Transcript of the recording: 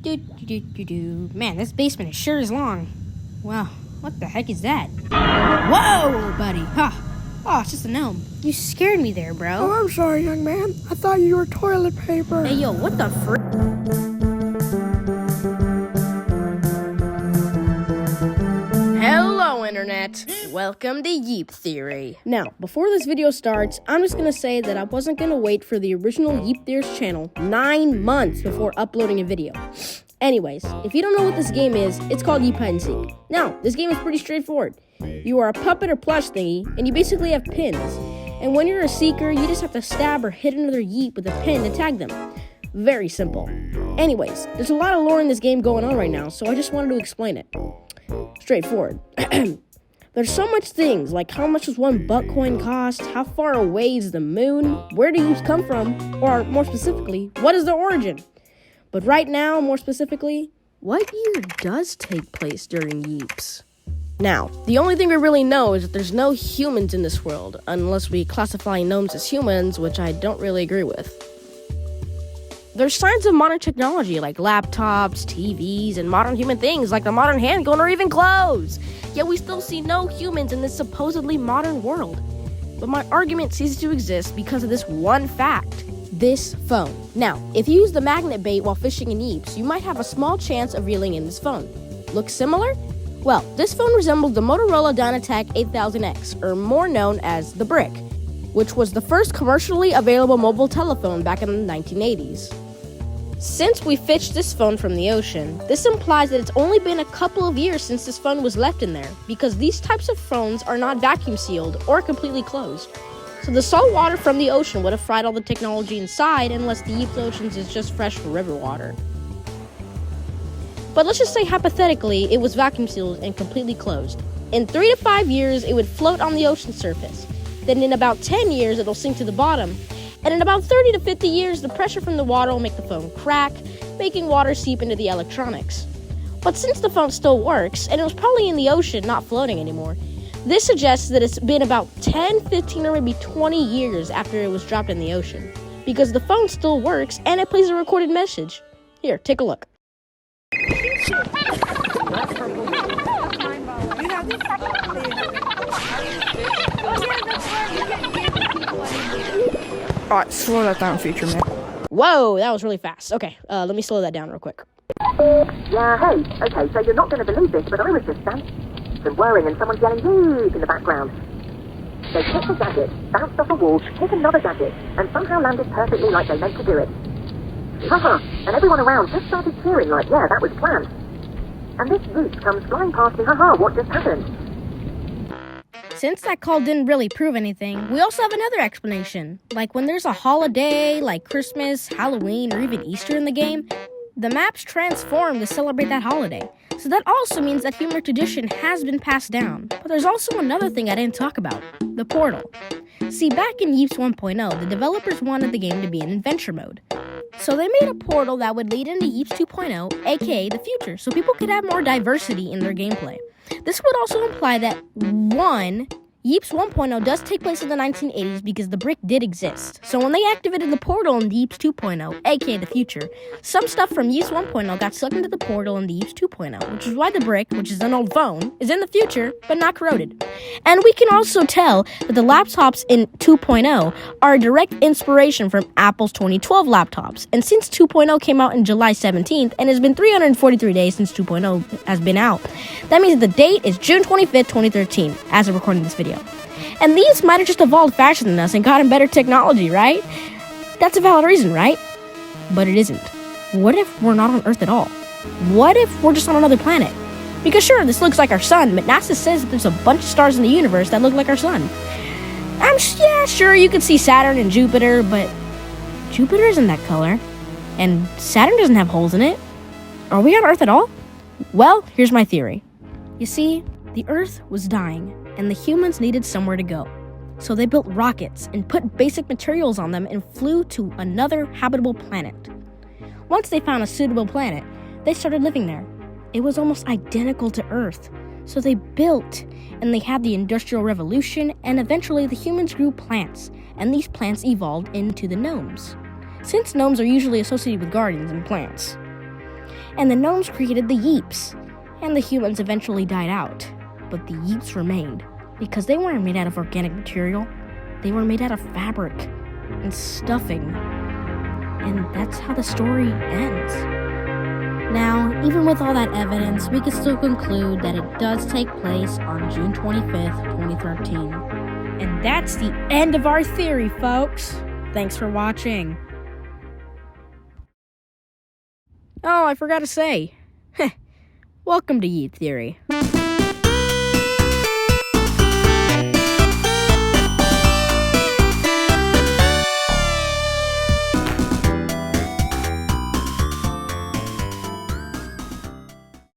Man, this basement sure is long. Wow, what the heck is that? Whoa, buddy! Huh. Oh, it's just a gnome. You scared me there, bro. Oh, I'm sorry, young man. I thought you were toilet paper. Hey, yo, what the frick? Hello, Internet. Welcome to Yeep Theory. Now, before this video starts, I'm just gonna say that I wasn't gonna wait for the original Yeep Theory's channel 9 months before uploading a video. Anyways, if you don't know what this game is, it's called Yeep Hide and Seek. Now, this game is pretty straightforward. You are a puppet or plush thingy, and you basically have pins. And when you're a seeker, you just have to stab or hit another Yeep with a pin to tag them. Very simple. Anyways, there's a lot of lore in this game going on right now, so I just wanted to explain it. Straightforward. There's so much things, like how much does one buck coin cost, how far away is the moon, where do Yeeps come from, or more specifically, what is their origin? But right now, more specifically, what year does take place during Yeeps? Now, the only thing we really know is that there's no humans in this world, unless we classify gnomes as humans, which I don't really agree with. There's signs of modern technology like laptops, TVs, and modern human things like the modern handgun or even clothes. Yet we still see no humans in this supposedly modern world. But my argument ceases to exist because of this one fact. This phone. Now, if you use the magnet bait while fishing in Yeeps, you might have a small chance of reeling in this phone. Looks similar? Well, this phone resembles the Motorola Dynatac 8000X, or more known as the Brick, which was the first commercially available mobile telephone back in the 1980s. Since we fished this phone from the ocean, this implies that it's only been a couple of years since this phone was left in there, because these types of phones are not vacuum sealed or completely closed. So the salt water from the ocean would have fried all the technology inside, unless the Yeeps Oceans is just fresh river water. But let's just say hypothetically it was vacuum sealed and completely closed. In 3 to 5 years, it would float on the ocean surface. Then in about 10 years, it'll sink to the bottom. And in about 30 to 50 years, the pressure from the water will make the phone crack, making water seep into the electronics. But since the phone still works, and it was probably in the ocean, not floating anymore, this suggests that it's been about 10, 15, or maybe 20 years after it was dropped in the ocean, because the phone still works and it plays a recorded message. Here, take a look. Alright, slow that down, future man. Whoa, that was really fast. Okay, let me slow that down real quick. Yeah, hey, okay, so you're not going to believe this, but I was just some whirring and someone yelling Yeep in the background. They kicked a gadget, bounced off a wall, hit another gadget, and somehow landed perfectly like they meant to do it. Haha, and everyone around just started cheering like, yeah, that was planned. And this Yeep comes flying past me, haha, what just happened? Since that call didn't really prove anything, we also have another explanation. Like when there's a holiday, like Christmas, Halloween, or even Easter in the game, the maps transform to celebrate that holiday. So that also means that human tradition has been passed down. But there's also another thing I didn't talk about, the portal. See, back in Yeeps 1.0, the developers wanted the game to be in adventure mode. So they made a portal that would lead into Yeeps 2.0, aka the future, so people could have more diversity in their gameplay. This would also imply that, 1, Yeeps 1.0 does take place in the 1980s because the brick did exist. So when they activated the portal in the Yeeps 2.0, aka the future, some stuff from Yeeps 1.0 got sucked into the portal in the Yeeps 2.0, which is why the brick, which is an old phone, is in the future, but not corroded. And we can also tell that the laptops in 2.0 are a direct inspiration from Apple's 2012 laptops. And since 2.0 came out in July 17th, and it's been 343 days since 2.0 has been out, that means that the date is June 25th, 2013, as of recording this video. And these might have just evolved faster than us and gotten better technology, right? That's a valid reason, right? But it isn't. What if we're not on Earth at all? What if we're just on another planet? Because sure, this looks like our sun, but NASA says that there's a bunch of stars in the universe that look like our sun. Sure, you could see Saturn and Jupiter, but Jupiter isn't that color. And Saturn doesn't have holes in it. Are we on Earth at all? Well, here's my theory. You see, the Earth was dying, and the humans needed somewhere to go. So they built rockets and put basic materials on them and flew to another habitable planet. Once they found a suitable planet, they started living there. It was almost identical to Earth. So they built, and they had the Industrial Revolution, and eventually the humans grew plants, and these plants evolved into the gnomes, since gnomes are usually associated with gardens and plants. And the gnomes created the Yeeps, and the humans eventually died out. But the Yeeps remained, because they weren't made out of organic material. They were made out of fabric and stuffing. And that's how the story ends. Now, even with all that evidence, we can still conclude that it does take place on June 25th, 2013. And that's the end of our theory, folks. Thanks for watching. Oh, I forgot to say. Welcome to Yeep Theory.